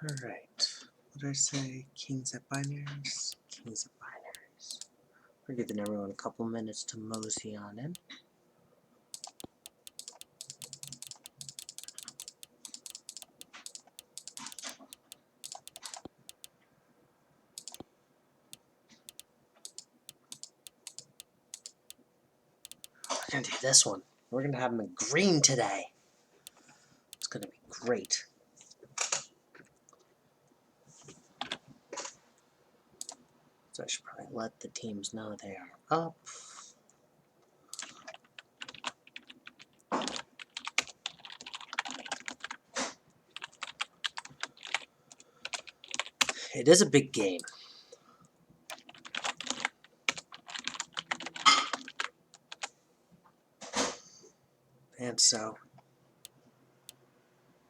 Alright, what did I say? Kings at binaries? Kings at binaries. We're giving everyone a couple minutes to mosey on in. We're gonna do this one. We're gonna have them in green today. It's gonna be great. So I should probably let the teams know they are up. It is a big game. And so,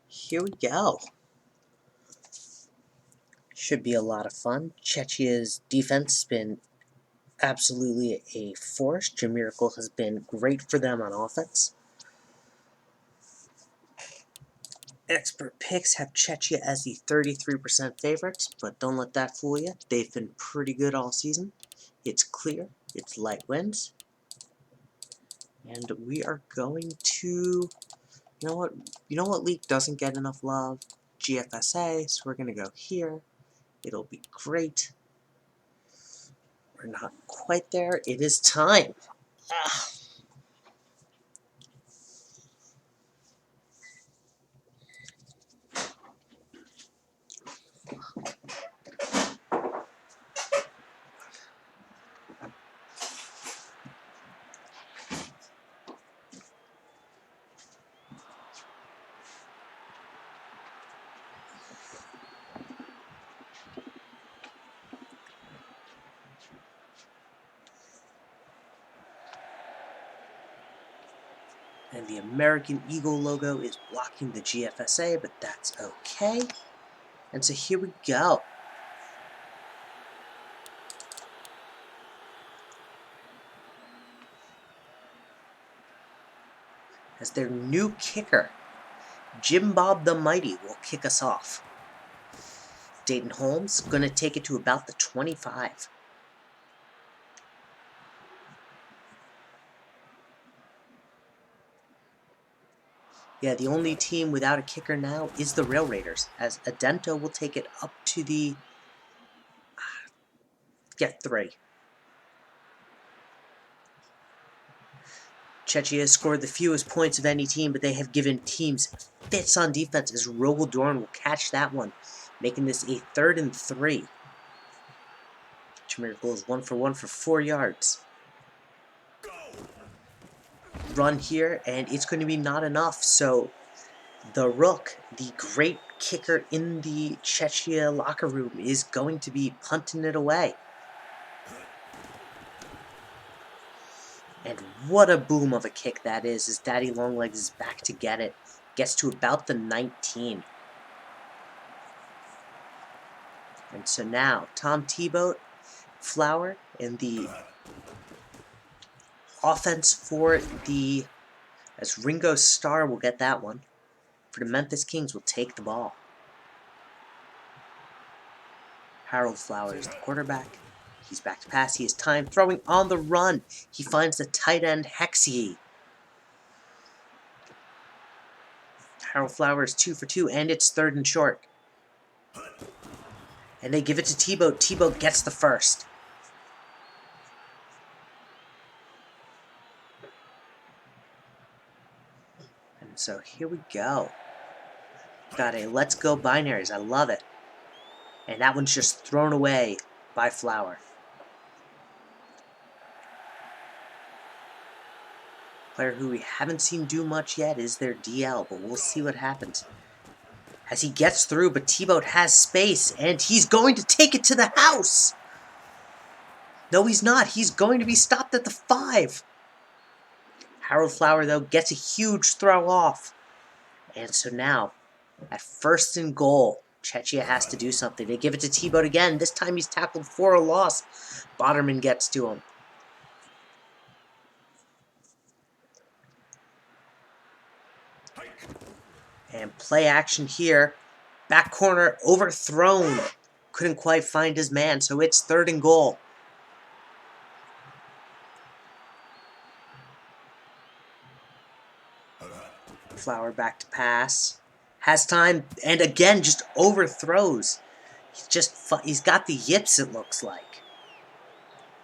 here we go. Should be a lot of fun. Czechia's defense has been absolutely a force. Jamiracle has been great for them on offense. Expert picks have Czechia as the 33% favorites, but don't let that fool you. They've been pretty good all season. It's clear. It's light winds. And we are going to... You know what league doesn't get enough love? GFSA, so we're going to go here. It'll be great. We're not quite there. It is time. Ah. And the American Eagle logo is blocking the GFSA, but that's okay. And so here we go. As their new kicker, Jim Bob the Mighty, will kick us off. Dayton Holmes going to take it to about the 25. Yeah, the only team without a kicker now is the Rail Raiders, as Adento will take it up to the... 3. Czechia has scored the fewest points of any team, but they have given teams fits on defense, as Rogaldorn will catch that one, making this a 3rd and 3. Miracle is 1 for 1 for 4 yards. Run here, and it's going to be not enough, so the Rook, the great kicker in the Czechia locker room, is going to be punting it away. And what a boom of a kick that is, as Daddy Longlegs is back to get it. Gets to about the 19. And so now, Tom Thibault, Flower, and the offense for the... as Ringo Starr will get that one. For the Memphis Kings will take the ball. Harold Flower is the quarterback. He's back to pass. He has time throwing on the run. He finds the tight end Hexie. Harold Flower is 2 for 2, and it's 3rd and short. And they give it to Thibault. Thibault gets the first. And so here we go. Got a let's go binaries. I love it. And that one's just thrown away by Flower. Player who we haven't seen do much yet is their DL, but we'll see what happens. As he gets through, but Thibault has space, and he's going to take it to the house! No, he's not. He's going to be stopped at the 5. Harold Flower, though, gets a huge throw off. And so now, at 1st and goal, Czechia has to do something. They give it to Thibault again. This time he's tackled for a loss. Boderman gets to him. And play action here. Back corner overthrown. Couldn't quite find his man, so it's 3rd and goal. Flower back to pass. Has time, and again just overthrows. He's got the yips, it looks like.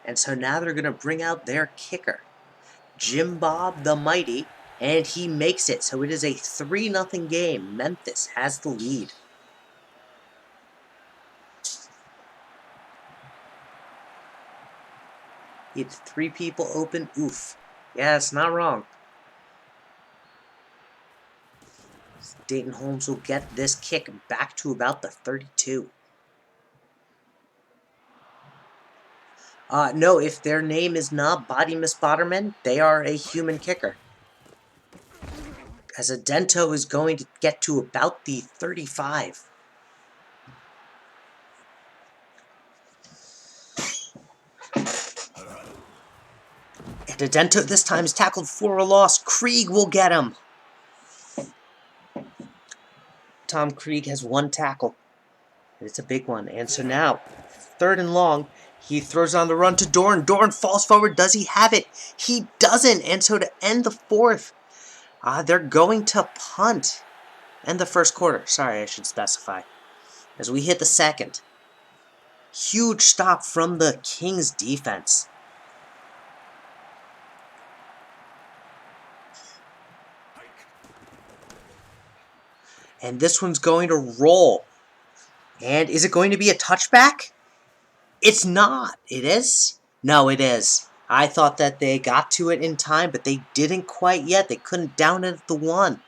And so now they're going to bring out their kicker, Jim Bob the Mighty, and he makes it. So it is a 3-0 game. Memphis has the lead. He had 3 people open. Oof. Yeah, it's not wrong. Dayton Holmes will get this kick back to about the 32. No, if their name is not Body Miss Botterman, they are a human kicker. As Adento is going to get to about the 35. And Adento this time is tackled for a loss. Krieg will get him. Tom Krieg has 1 tackle. And it's a big one. And so now, 3rd and long, he throws on the run to Dorn. Dorn falls forward. Does he have it? He doesn't. And so to end the 4th, they're going to punt. End the 1st quarter. Sorry, I should specify. As we hit the 2nd. Huge stop from the Kings defense. And this one's going to roll. And is it going to be a touchback? It's not. It is? No, it is. I thought that they got to it in time, but they didn't quite yet. They couldn't down it at the 1.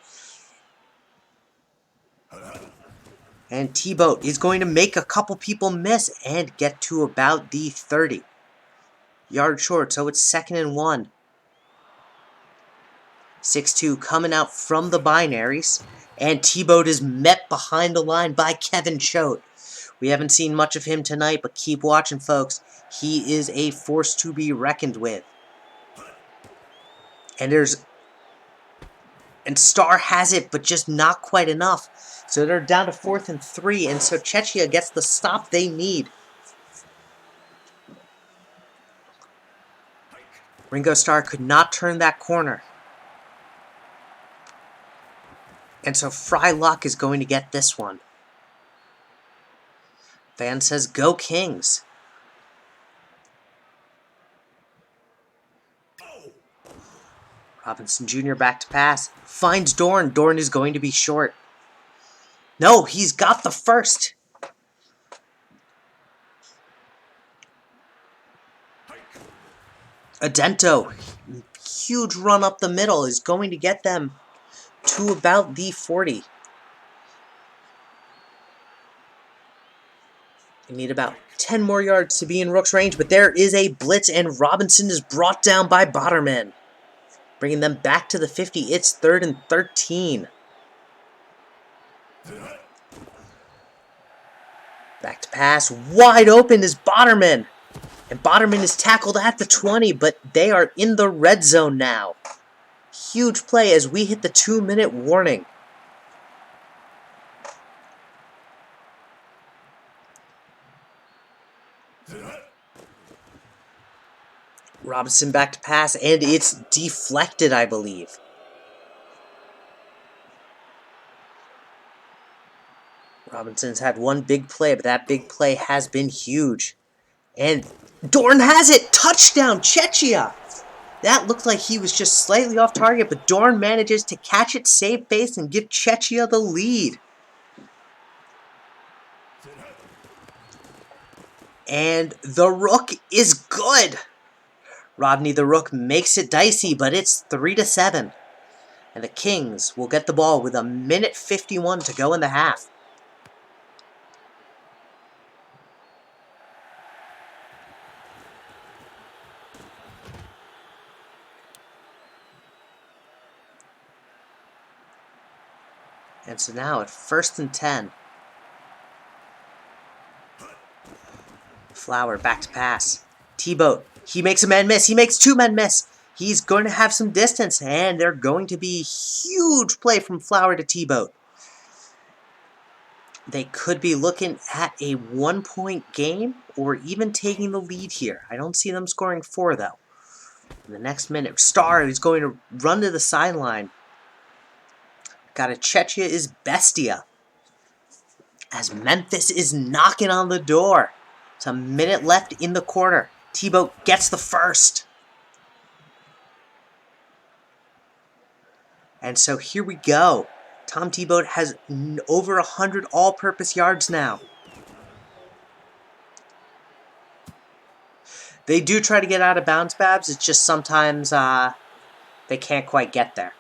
And T-Boat is going to make a couple people miss and get to about the 30. Yard short, so it's 2nd and 1. 6-2 coming out from the binaries. And T-Boat is met behind the line by Kevin Choate. We haven't seen much of him tonight, but keep watching, folks. He is a force to be reckoned with. And Star has it, but just not quite enough. So they're down to 4th and 3, and so Chechia gets the stop they need. Ringo Starr could not turn that corner. And so Frylock is going to get this one. Van says, go Kings. Robinson Jr. back to pass. Finds Dorn. Dorn is going to be short. No, he's got the 1st. Adento, huge run up the middle, is going to get them to about the 40. They need about 10 more yards to be in Rook's range, but there is a blitz, and Robinson is brought down by Botterman, bringing them back to the 50. It's 3rd and 13. Back to pass. Wide open is Botterman. And Botterman is tackled at the 20, but they are in the red zone now. Huge play as we hit the 2-minute warning. Robinson back to pass, and it's deflected, I believe. Robinson's had 1 big play, but that big play has been huge. And Dorn has it! Touchdown, Chechia! That looked like he was just slightly off target, but Dorn manages to catch it, save base, and give Chechia the lead. And the Rook is good! Rodney the Rook makes it dicey, but it's 3-7. And the Kings will get the ball with 1:51 to go in the half. And so now at 1st and 10. Flower back to pass. T-Boat. He makes a man miss. He makes 2 men miss. He's going to have some distance, and they're going to be huge play from Flower to T-Boat. They could be looking at a 1-point game or even taking the lead here. I don't see them scoring 4, though. In the next minute, Star is going to run to the sideline. Chechia is Bestia. As Memphis is knocking on the door. It's a minute left in the quarter. T-Boat gets the first. And so here we go. Tom T-Boat has over 100 all-purpose yards now. They do try to get out of bounds, Babs. It's just sometimes they can't quite get there.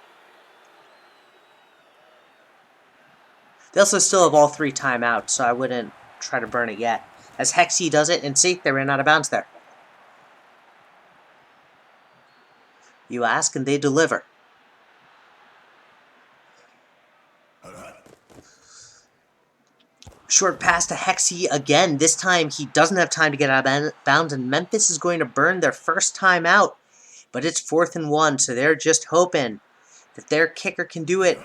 They also still have all 3 timeouts, so I wouldn't try to burn it yet. As Hexy does it, and see, they ran out of bounds there. You ask, and they deliver. Short pass to Hexy again. This time, he doesn't have time to get out of bounds, and Memphis is going to burn their first timeout. But it's 4th and 1, so they're just hoping that their kicker can do it.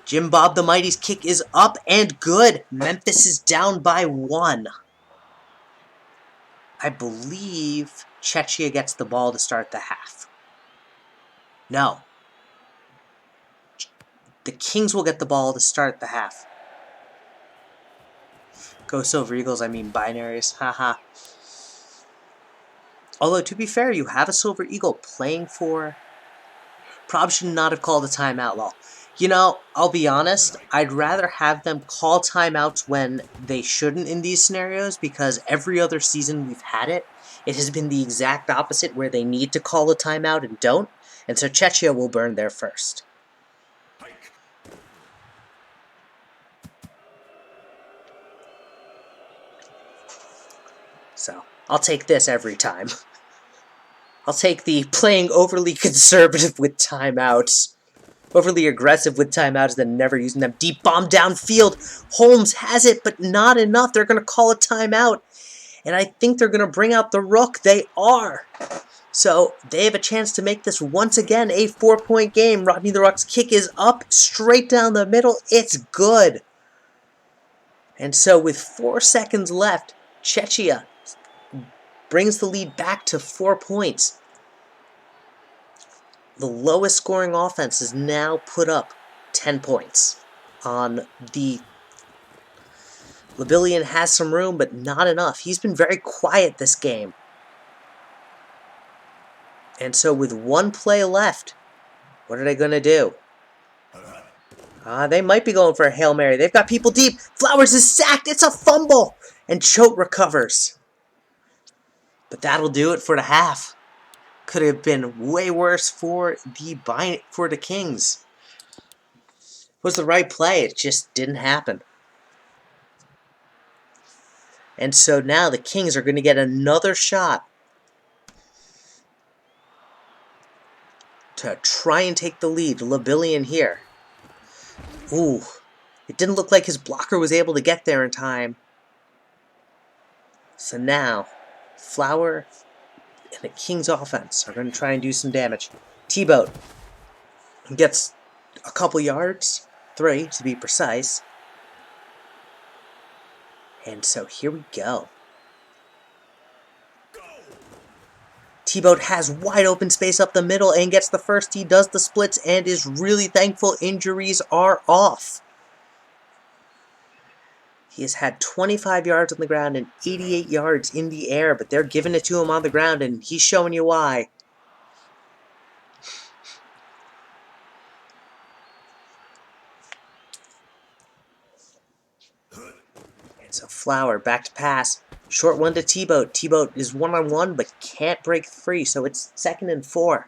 Jim Bob the Mighty's kick is up and good. Memphis is down by 1. I believe Chechia gets the ball to start the half. No. The Kings will get the ball to start the half. Go Silver Eagles, I mean binaries. Haha. Although, to be fair, you have a Silver Eagle playing for... Prob should not have called a timeout, lol. You know, I'll be honest, I'd rather have them call timeouts when they shouldn't in these scenarios, because every other season we've had it, it has been the exact opposite where they need to call a timeout and don't, and so Chechia will burn there first. So, I'll take this every time. I'll take the playing overly conservative with timeouts. Overly aggressive with timeouts, then never using them. Deep bomb downfield. Holmes has it, but not enough. They're going to call a timeout. And I think they're going to bring out the Rook. They are. So they have a chance to make this once again a 4-point game. Rodney the Rock's kick is up, straight down the middle. It's good. And so with 4 seconds left, Chechia brings the lead back to 4 points. The lowest scoring offense is now put up 10 points. On the Labillion has some room, but not enough. He's been very quiet this game. And so with 1 play left, what are they going to do? They might be going for a Hail Mary. They've got people deep. Flowers is sacked. It's a fumble. And Choate recovers. But that'll do it for the half. Could have been way worse for the Kings. It was the right play. It just didn't happen. And so now the Kings are going to get another shot to try and take the lead. Labillion here. Ooh. It didn't look like his blocker was able to get there in time. So now, Flower and the Kings offense are going to try and do some damage. T-Boat gets a couple yards, 3 to be precise. And so here we go. T-Boat has wide open space up the middle and gets the first. He does the splits and is really thankful injuries are off. He has had 25 yards on the ground and 88 yards in the air, but they're giving it to him on the ground, and he's showing you why. It's a Flower, back to pass. Short one to T-Boat. T-Boat is one-on-one, but can't break free, so it's 2nd and 4.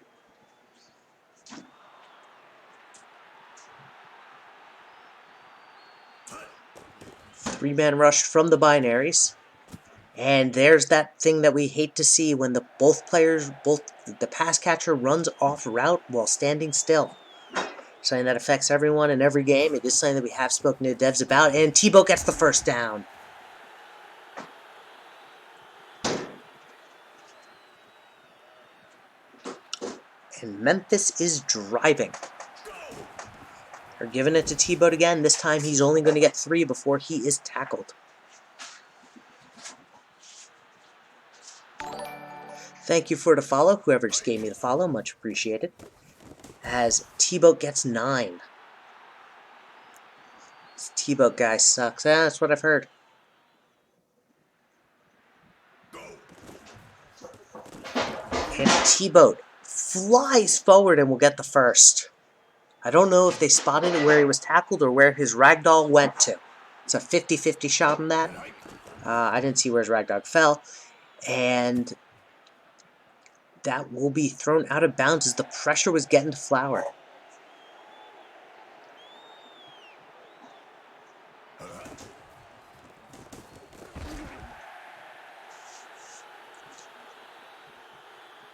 Three-man rush from the binaries. And there's that thing that we hate to see when the the pass catcher runs off route while standing still. Something that affects everyone in every game. It is something that we have spoken to devs about. And T-Boat gets the first down. And Memphis is driving. They're giving it to T-Boat again. This time he's only going to get 3 before he is tackled. Thank you for the follow, whoever just gave me the follow, much appreciated. As T-Boat gets 9. This T-Boat guy sucks. That's what I've heard. And T-Boat flies forward and will get the first. I don't know if they spotted it where he was tackled or where his ragdoll went to. It's a 50-50 shot on that. I didn't see where his ragdoll fell. And that will be thrown out of bounds as the pressure was getting to Flower.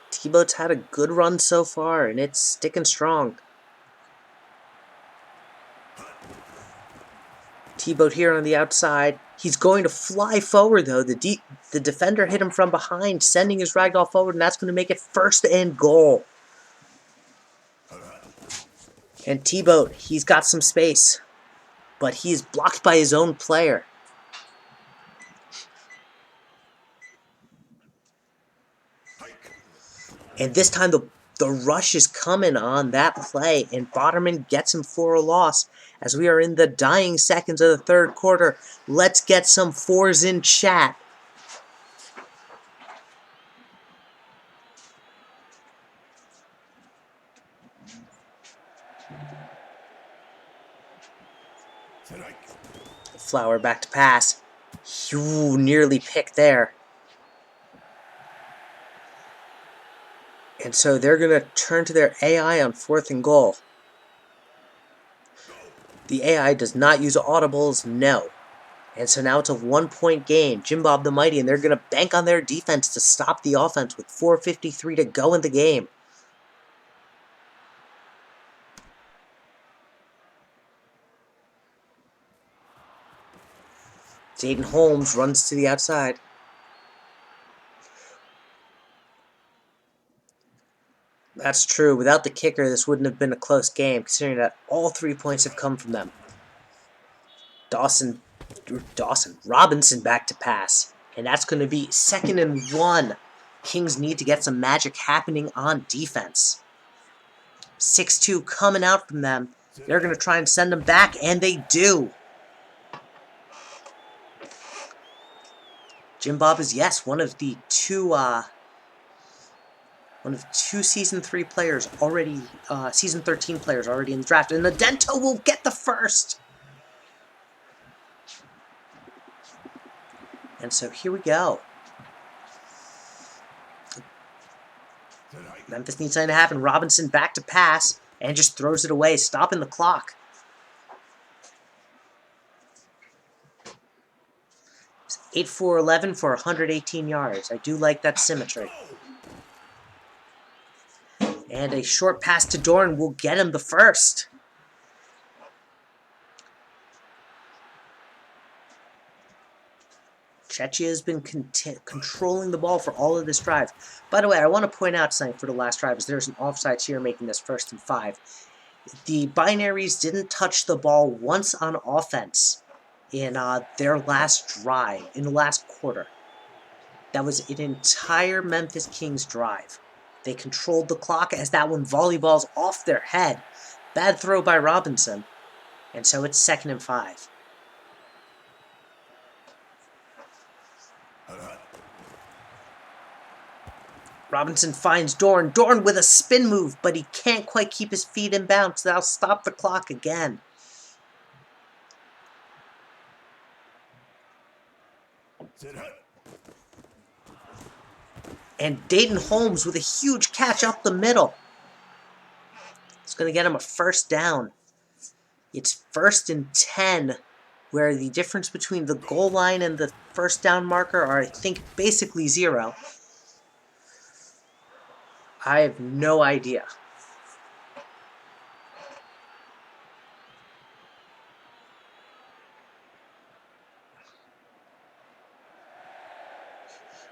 T-Boat's had a good run so far, and it's sticking strong. T-Boat here on the outside. He's going to fly forward, though. The defender hit him from behind, sending his ragdoll forward, and that's going to make it 1st and goal. And T-Boat, he's got some space, but he is blocked by his own player. And this time the rush is coming on that play, and Botterman gets him for a loss as we are in the dying seconds of the 3rd quarter. Let's get some 4s in chat. Flower back to pass. Ooh, nearly picked there. And so they're going to turn to their AI on 4th and goal. The AI does not use audibles, no. And so now it's a 1-point game. Jim Bob the Mighty, and they're going to bank on their defense to stop the offense with 4:53 to go in the game. Dayton Holmes runs to the outside. That's true. Without the kicker, this wouldn't have been a close game, considering that all 3 points have come from them. Robinson back to pass. And that's going to be 2nd and 1. Kings need to get some magic happening on defense. 6-2 coming out from them. They're going to try and send them back, and they do. Jim Bob is, yes, one of 2 Season 3 players already, Season 13 players already in the draft. And the Dento will get the first. And so here we go. Memphis needs something to happen. Robinson back to pass and just throws it away, stopping the clock. 8 for 11 for 118 yards. I do like that symmetry. And a short pass to Dorn will get him the first. Chechia has been controlling the ball for all of this drive. By the way, I want to point out something for the last drive, as there's an offsides here making this 1st and 5. The Binaries didn't touch the ball once on offense in their last drive, in the last quarter. That was an entire Memphis Kings drive. They controlled the clock as that one volleyballs off their head. Bad throw by Robinson. And so it's 2nd and 5. Robinson finds Dorn. Dorn with a spin move, but he can't quite keep his feet in bounds. That'll stop the clock again. And Dayton Holmes with a huge catch up the middle. It's going to get him a 1st down. It's 1st and 10, where the difference between the goal line and the 1st down marker are, I think, basically 0. I have no idea.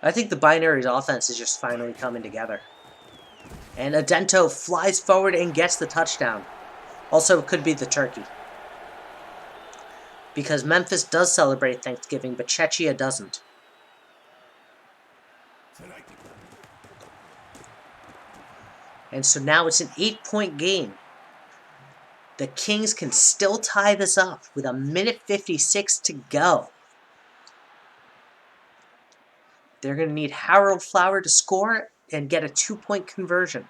I think the Binaries offense is just finally coming together. And Adento flies forward and gets the touchdown. Also, it could be the turkey. Because Memphis does celebrate Thanksgiving, but Czechia doesn't. And so now it's an 8-point game. The Kings can still tie this up with 1:56 to go. They're going to need Harold Flower to score and get a 2-point conversion.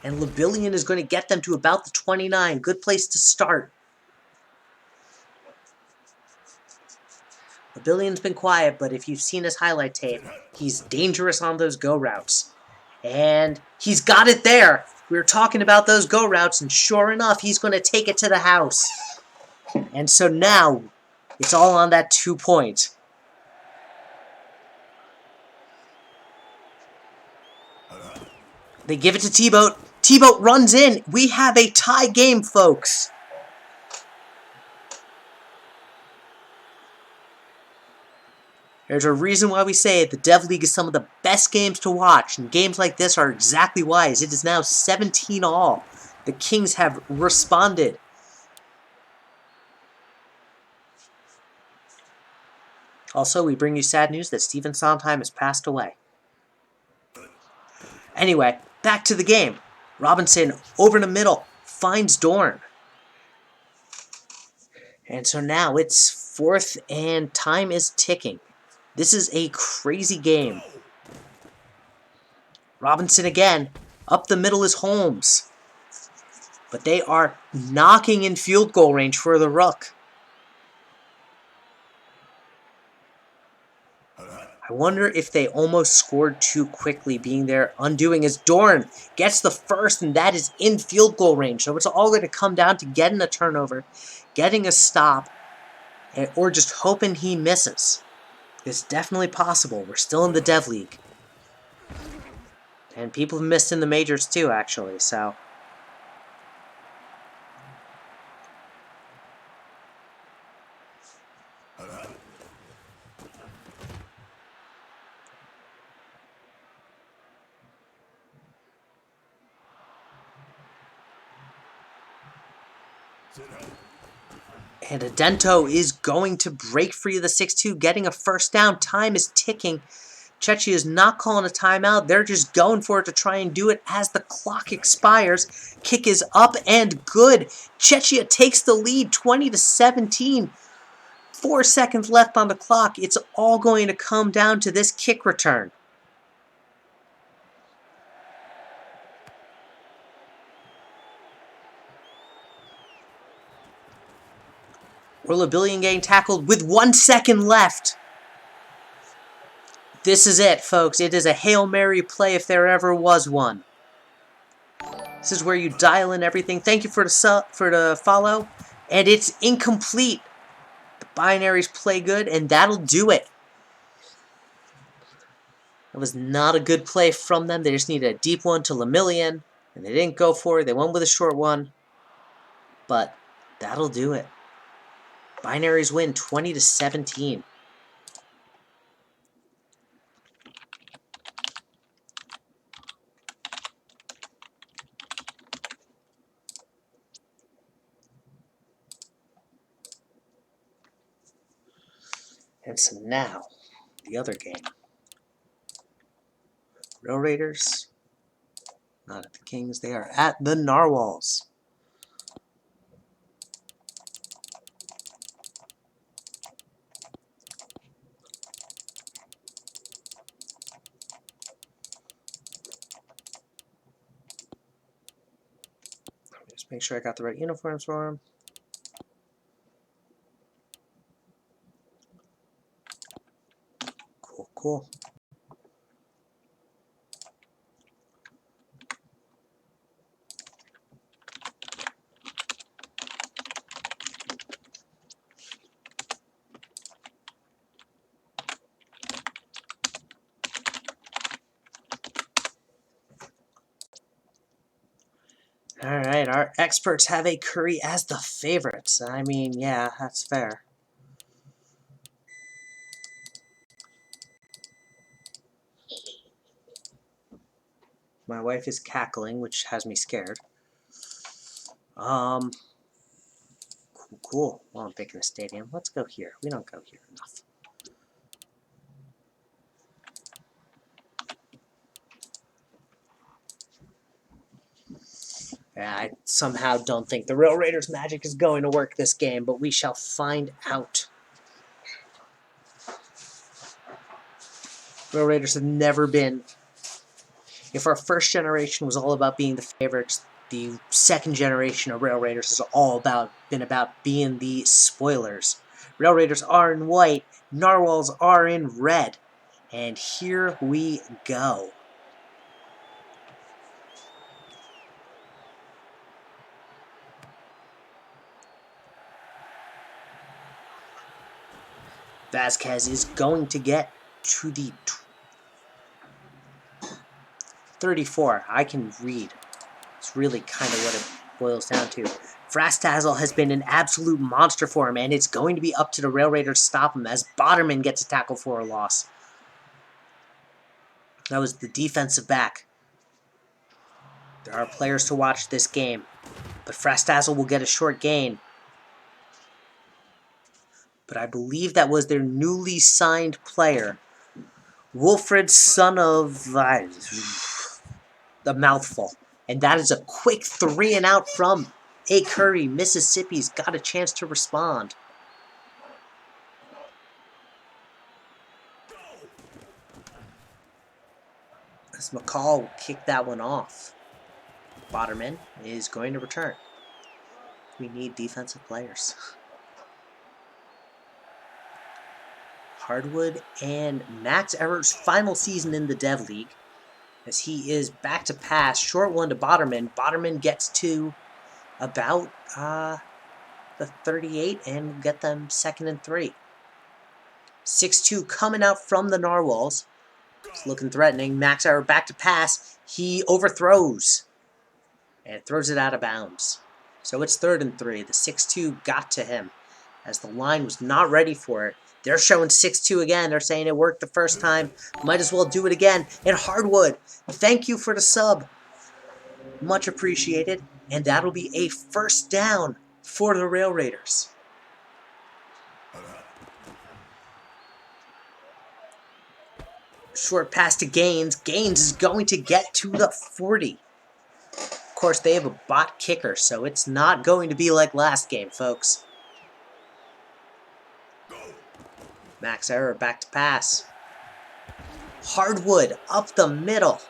And Labillion is going to get them to about the 29. Good place to start. Labillion's been quiet, but if you've seen his highlight tape, he's dangerous on those go routes. And he's got it there. We were talking about those go routes, and sure enough, he's going to take it to the house. And so now, it's all on that 2-point. They give it to T-Boat. T-Boat runs in. We have a tie game, folks. There's a reason why we say the Dev League is some of the best games to watch, and games like this are exactly why, as it is now 17-all. The Kings have responded. Also, we bring you sad news that Stephen Sondheim has passed away. Anyway, back to the game. Robinson over the middle, finds Dorn. And so now it's 4th and time is ticking. This is a crazy game. Robinson again. Up the middle is Holmes. But they are knocking in field goal range for the Rook. I wonder if they almost scored too quickly, being there undoing as Dorn gets the first, and that is in field goal range. So it's all going to come down to getting a turnover, getting a stop, or just hoping he misses. It's definitely possible. We're still in the Dev League. And people have missed in the majors too, actually, so... And Adento is going to break free of the 6-2, getting a first down. Time is ticking. Czechia is not calling a timeout. They're just going for it to try and do it as the clock expires. Kick is up and good. Czechia takes the lead 20-17. 4 seconds left on the clock. It's all going to come down to this kick return. Orlabillion getting tackled with 1 second left. This is it, folks. It is a Hail Mary play if there ever was one. This is where you dial in everything. Thank you for the follow. And it's incomplete. The binaries play good, and that'll do it. It was not a good play from them. They just needed a deep one to Lemillion, and they didn't go for it. They went with a short one. But that'll do it. Binaries win 20-17. And so now, the other game. Rail Raiders, not at the Kings, they are at the Narwhals. Just make sure I got the right uniforms for them. Cool, cool. Alright, our experts have a Curry as the favorites. I mean, yeah, that's fair. My wife is cackling, which has me scared. Cool. Well, I'm picking a stadium. Let's go here. We don't go here enough. I somehow don't think the Rail Raiders magic is going to work this game, but we shall find out. Rail Raiders have never been... If our first generation was all about being the favorites, the second generation of Rail Raiders has all been about being the spoilers. Rail Raiders are in white, Narwhals are in red. And here we go. Vasquez is going to get to the 34. I can read. It's really kind of what it boils down to. Frastazzle has been an absolute monster for him, and it's going to be up to the Rail Raiders to stop him as Botterman gets a tackle for a loss. That was the defensive back. There are players to watch this game, but Frastazzle will get a short gain. But I believe that was their newly signed player, Wilfred, son of the mouthful. And that is a quick 3 and out from A. Curry. Mississippi's got a chance to respond. As McCall will kick that one off. Botterman is going to return. We need defensive players. Hardwood and Max Everett's final season in the Dev League. As he is back to pass. Short one to Botterman. Botterman gets to about the 38 and get them 2nd and 3. 6-2 coming out from the Narwhals. It's looking threatening. Max Everett back to pass. He overthrows. And throws it out of bounds. So it's 3rd and 3. The 6-2 got to him. As the line was not ready for it. They're showing 6-2 again. They're saying it worked the first time. Might as well do it again. And Hardwood, thank you for the sub. Much appreciated. And that'll be a 1st down for the Rail Raiders. Short pass to Gaines. Gaines is going to get to the 40. Of course, they have a bot kicker, so it's not going to be like last game, folks. Max Error back to pass. Hardwood up the middle.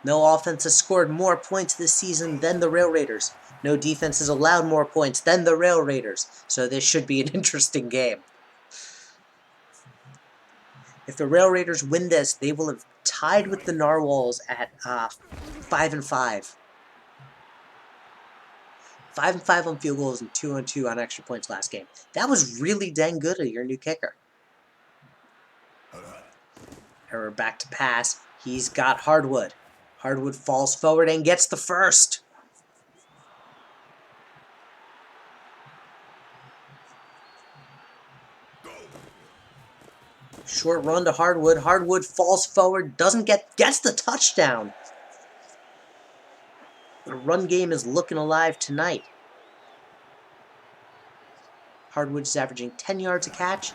No offense has scored more points this season than the Rail Raiders. No defense has allowed more points than the Rail Raiders. So this should be an interesting game. If the Rail Raiders win this, they will have tied with the Narwhals at 5 and 5. 5 and 5 on field goals and 2 and 2 on extra points last game. That was really dang good of your new kicker. Error back to pass. He's got Hardwood. Hardwood falls forward and gets the 1st. Short run to Hardwood. Hardwood falls forward, gets the touchdown. The run game is looking alive tonight. Hardwood is averaging 10 yards a catch.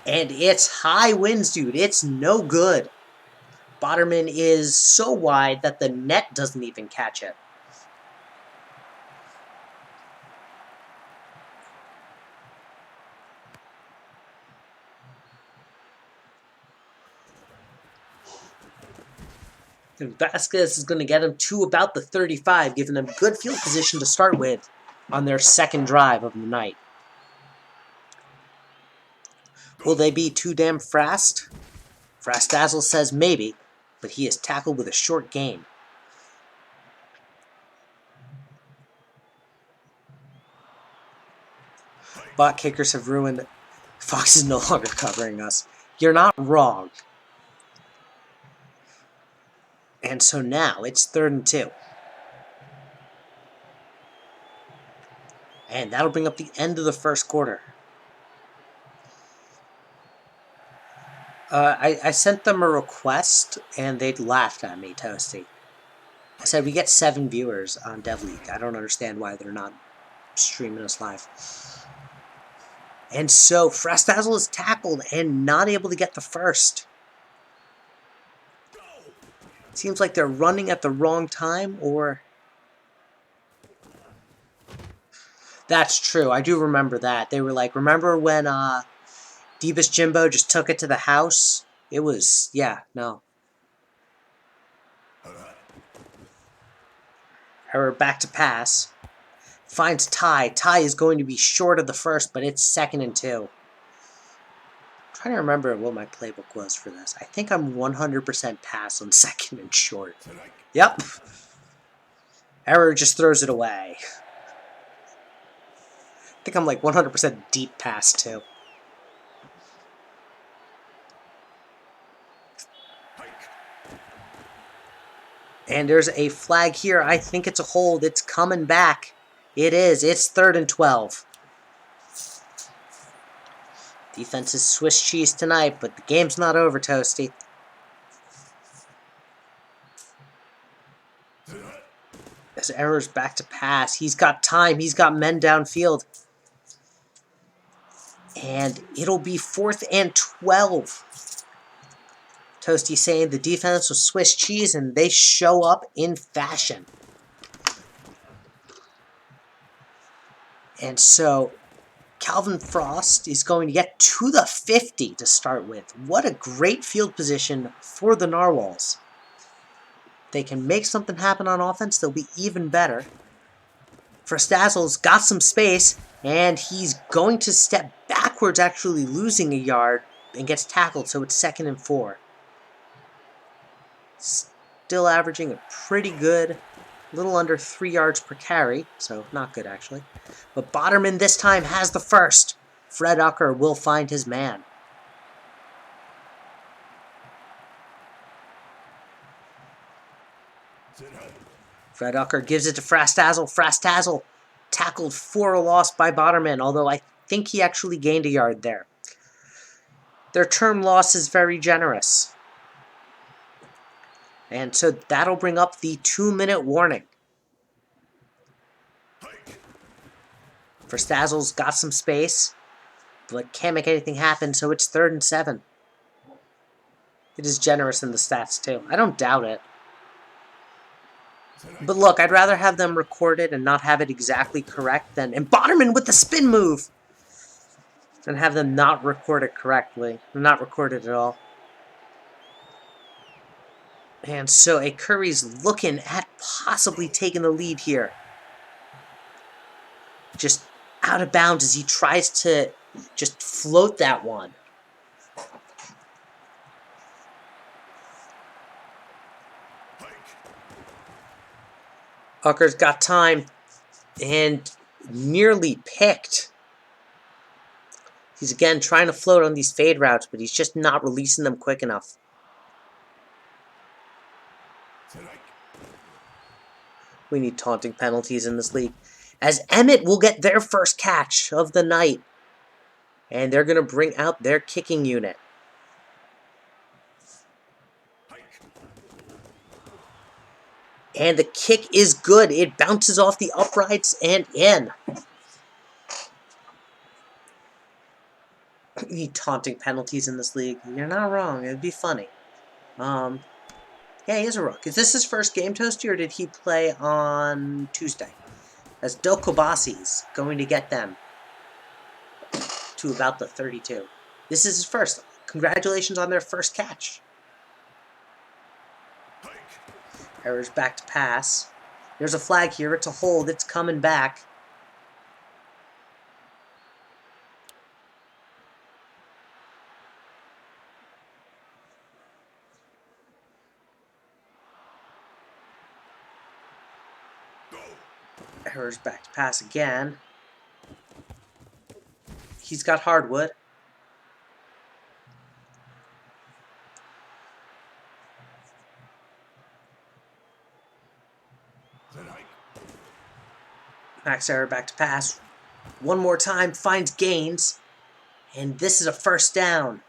And it's high winds, dude. It's no good. Botterman is so wide that the net doesn't even catch it. And Vasquez is going to get him to about the 35, giving them good field position to start with on their 2nd drive of the night. Will they be too damn fast? Frastazzle says maybe, but he is tackled with a short gain. Bot kickers have ruined... Fox is no longer covering us. You're not wrong. And so now it's 3rd and 2. And that'll bring up the end of the 1st quarter. I sent them a request, and they laughed at me, Toasty. I said, we get 7 viewers on DevLeague. I don't understand why they're not streaming us live. And so, Frastazzle is tackled and not able to get the first. Seems like they're running at the wrong time, or... That's true. I do remember that. They were like, remember when Divas Jimbo just took it to the house? It was, yeah, no. Error back to pass. Finds Ty. Ty is going to be short of the first, but it's 2nd and 2. I'm trying to remember what my playbook was for this. I think I'm 100% pass on 2nd and short. Yep. Error just throws it away. I think I'm like 100% deep pass too. And there's a flag here. I think it's a hold. It's coming back. It is. It's 3rd and 12. Defense is Swiss cheese tonight, but the game's not over, Toasty. As Error's back to pass. He's got time. He's got men downfield. And it'll be 4th and 12. Toasty saying the defense was Swiss cheese, and they show up in fashion. And so Calvin Frost is going to get to the 50 to start with. What a great field position for the Narwhals. They can make something happen on offense, they'll be even better. Frastazzle's got some space, and he's going to step backwards, actually losing a yard, and gets tackled, so it's 2nd and 4. Still averaging a pretty good, little under 3 yards per carry, so not good actually. But Botterman this time has the first. Fred Ucker will find his man. Fred Ucker gives it to Frastazzle. Frastazzle tackled for a loss by Botterman, although I think he actually gained a yard there. Their term loss is very generous. And so that'll bring up the 2-minute warning. Frastazzle's got some space, but can't make anything happen, so it's 3rd and 7. It is generous in the stats, too. I don't doubt it. But look, I'd rather have them recorded and not have it exactly correct than... And Botterman with the spin move! And have them not record it correctly. Not recorded at all. And so a Curry's looking at possibly taking the lead here. Just out of bounds as he tries to just float that one. Ucker's got time and nearly picked. He's again trying to float on these fade routes, but he's just not releasing them quick enough. We need taunting penalties in this league. As Emmett will get their first catch of the night. And they're going to bring out their kicking unit. And the kick is good. It bounces off the uprights and in. We need taunting penalties in this league. You're not wrong. It'd be funny. Yeah, he is a rook. Is this his first game, Toasty, or did he play on Tuesday? As Del Kobasi's going to get them to about the 32. This is his first. Congratulations on their first catch. Error's back to pass. There's a flag here. It's a hold. It's coming back. Error's back to pass again. He's got hardwood. Max Error back to pass. One more time, finds Gaines. And this is a first down.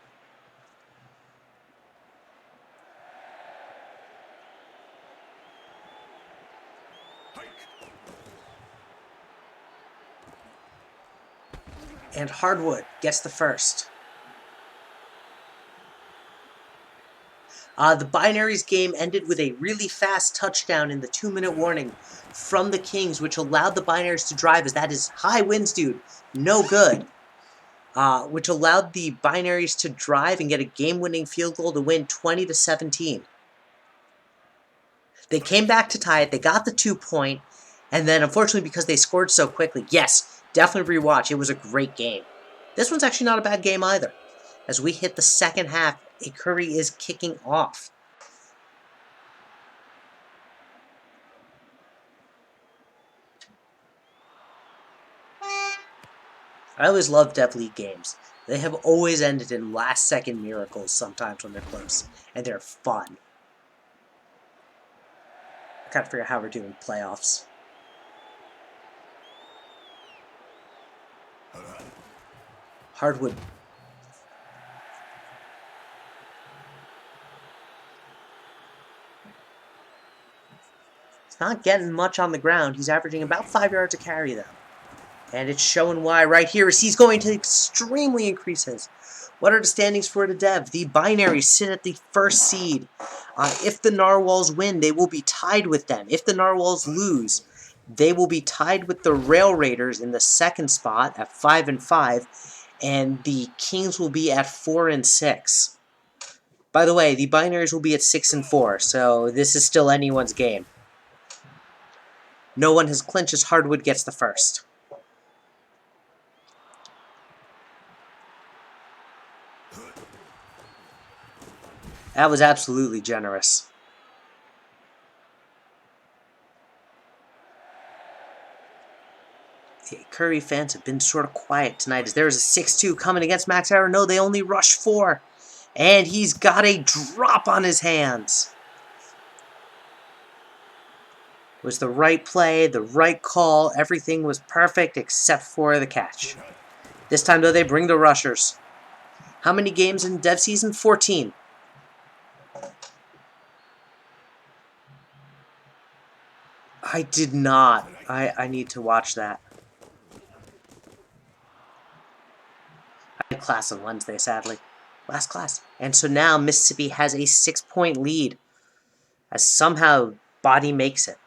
And Hardwood gets the first. The Binaries game ended with a really fast touchdown in the 2-minute warning from the Kings, which allowed the Binaries to drive, as that is high winds, dude. No good. Which allowed the Binaries to drive and get a game-winning field goal to win 20-17. They came back to tie it. They got the 2-point, and then unfortunately because they scored so quickly, yes, definitely rewatch. It was a great game. This one's actually not a bad game either. As we hit the second half, Curry is kicking off. I always love Dev League games. They have always ended in last-second miracles sometimes when they're close, and they're fun. I gotta figure out how we're doing playoffs. Hardwood. He's not getting much on the ground. He's averaging about 5 yards a carry, though. And it's showing why right here is he's going to extremely increase his. What are the standings for the Dev? The Binaries sit at the first seed. If the Narwhals win, they will be tied with them. If the Narwhals lose, they will be tied with the Rail Raiders in the second spot at 5-5. And the Kings will be at 4-6. By the way, the Binaries will be at 6-4, so this is still anyone's game. No one has clinched as Hardwood gets the first. That was absolutely generous. The Curry fans have been sort of quiet tonight as there is a 6-2 coming against Max Arrow. No, they only rush 4. And he's got a drop on his hands. It was the right play, the right call. Everything was perfect except for the catch. This time, though, they bring the rushers. How many games in Dev Season? 14. I did not. I need to watch that. I had class on Wednesday, sadly. Last class. And so now Mississippi has a 6-point lead. As somehow Body makes it.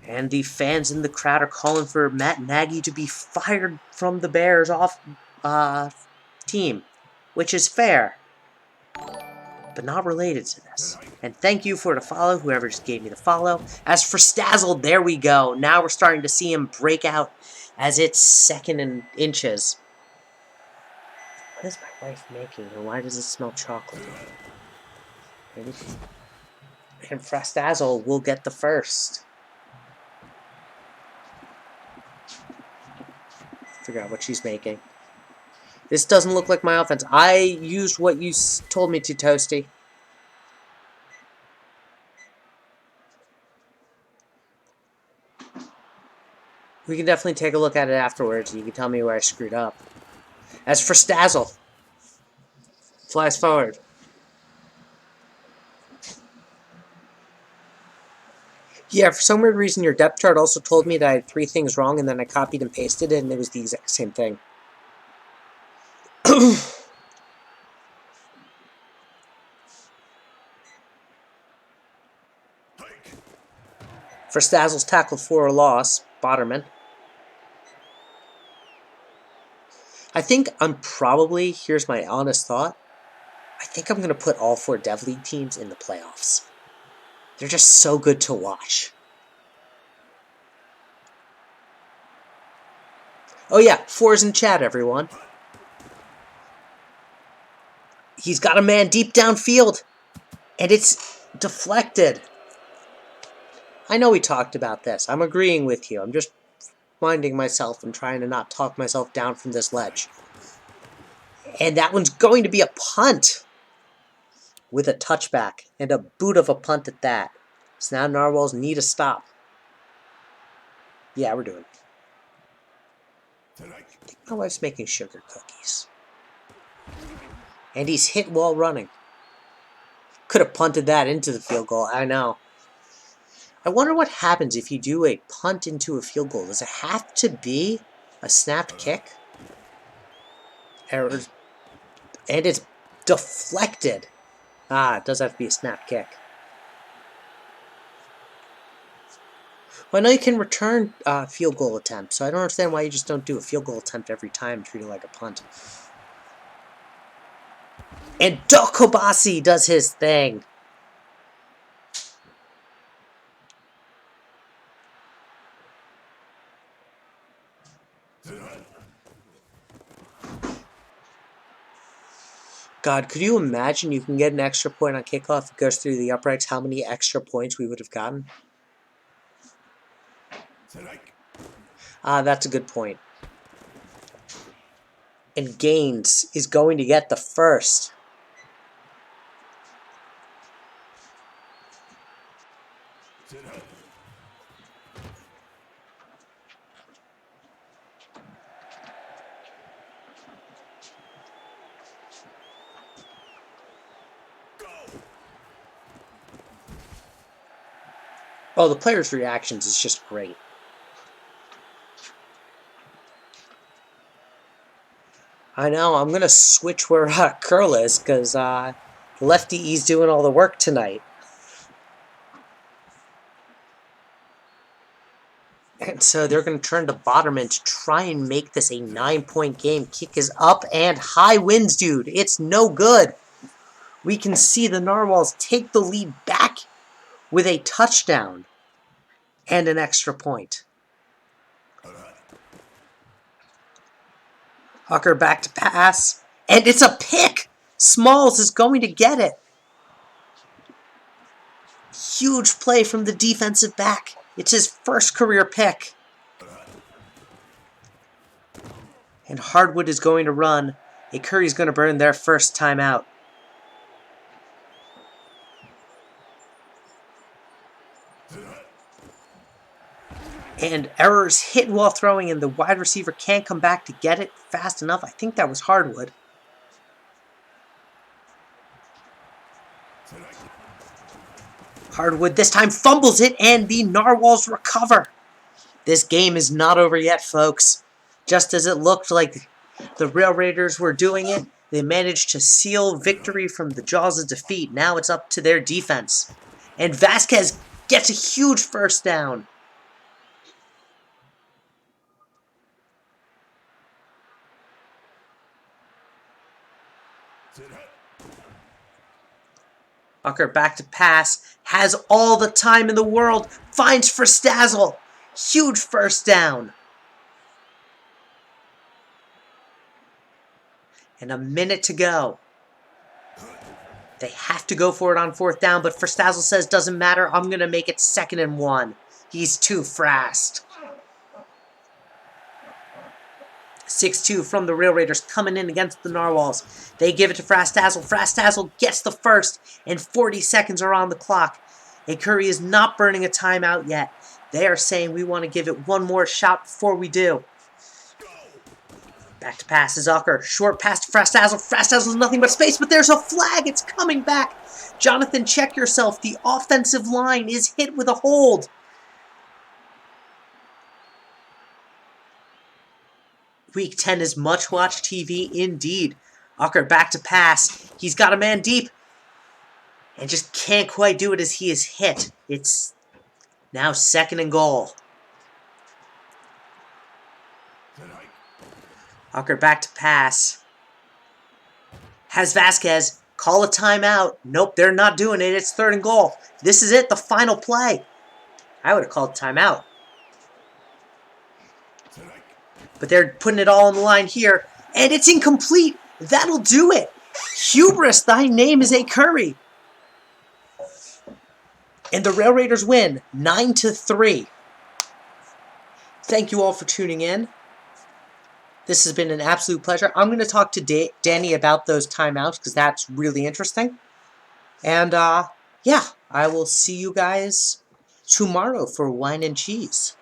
And the fans in the crowd are calling for Matt Nagy to be fired from the Bears off team. Which is fair. But not related to this. And thank you for the follow, whoever just gave me the follow. As for Stazzle, there we go. Now we're starting to see him break out as it's second in inches. What is my wife making, and why does it smell chocolate? And Frastazzle will get the first. Figure out what she's making. This doesn't look like my offense. I used what you told me to, Toasty. We can definitely take a look at it afterwards, and you can tell me where I screwed up. As for Stazzle, flies forward. Yeah, for some weird reason, your depth chart also told me that I had 3 things wrong, and then I copied and pasted it, and it was the exact same thing. For Stazzle's tackle for a loss, Botterman. I think I'm probably, here's my honest thought, I think I'm going to put all 4 Dev League teams in the playoffs. They're just so good to watch. Oh yeah, 4's in chat, everyone. He's got a man deep downfield, and it's deflected. I know we talked about this. I'm agreeing with you. I'm just minding myself and trying to not talk myself down from this ledge. And that one's going to be a punt with a touchback and a boot of a punt at that. So now Narwhals need a stop. Yeah, we're doing it. I think my wife's making sugar cookies. And he's hit while running. Could have punted that into the field goal, I know. I wonder what happens if you do a punt into a field goal. Does it have to be a snapped kick? Errors. And it's deflected. Ah, it does have to be a snapped kick. Well, I know you can return field goal attempts, so I don't understand why you just don't do a field goal attempt every time and treat it like a punt. And Dokobasi does his thing. God, could you imagine you can get an extra point on kickoff? It goes through the uprights. How many extra points we would have gotten? That's a good point. And Gaines is going to get the first. Oh, the players' reactions is just great. I know, I'm going to switch where Curl is, because Lefty E's doing all the work tonight. And so they're going to turn to Botterman to try and make this a 9-point game. Kick is up and high winds, dude. It's no good. We can see the Narwhals take the lead back with a touchdown and an extra point. Hucker back to pass, and it's a pick! Smalls is going to get it. Huge play from the defensive back. It's his first career pick. And Hardwood is going to run. A Curry's going to burn their first timeout. And errors hit while throwing, and the wide receiver can't come back to get it fast enough. I think that was Hardwood. Hardwood this time fumbles it, and the Narwhals recover. This game is not over yet, folks. Just as it looked like the Rail Raiders were doing it, they managed to seal victory from the jaws of defeat. Now it's up to their defense. And Vasquez gets a huge first down. Ucker back to pass, has all the time in the world, finds Frastazzle. Huge first down. And a minute to go. They have to go for it on fourth down, but Frastazzle says, doesn't matter, I'm going to make it 2nd and 1. He's too fast. 6-2 from the Rail Raiders coming in against the Narwhals. They give it to Frastazzle. Frastazzle gets the first, and 40 seconds are on the clock. And Curry is not burning a timeout yet. They are saying we want to give it one more shot before we do. Back to pass is Ucker. Short pass to Frastazzle. Frastazzle's nothing but space, but there's a flag. It's coming back. Jonathan, check yourself. The offensive line is hit with a hold. Week 10 is much-watched TV indeed. Ucker back to pass. He's got a man deep. And just can't quite do it as he is hit. It's now 2nd and goal. Ucker back to pass. Has Vasquez. Call a timeout. Nope, they're not doing it. It's 3rd and goal. This is it, the final play. I would have called timeout. But they're putting it all on the line here. And it's incomplete. That'll do it. Hubris, thy name is a Curry. And the Rail Raiders win 9-3. Thank you all for tuning in. This has been an absolute pleasure. I'm going to talk to Danny about those timeouts because that's really interesting. And yeah, I will see you guys tomorrow for Wine and Cheese.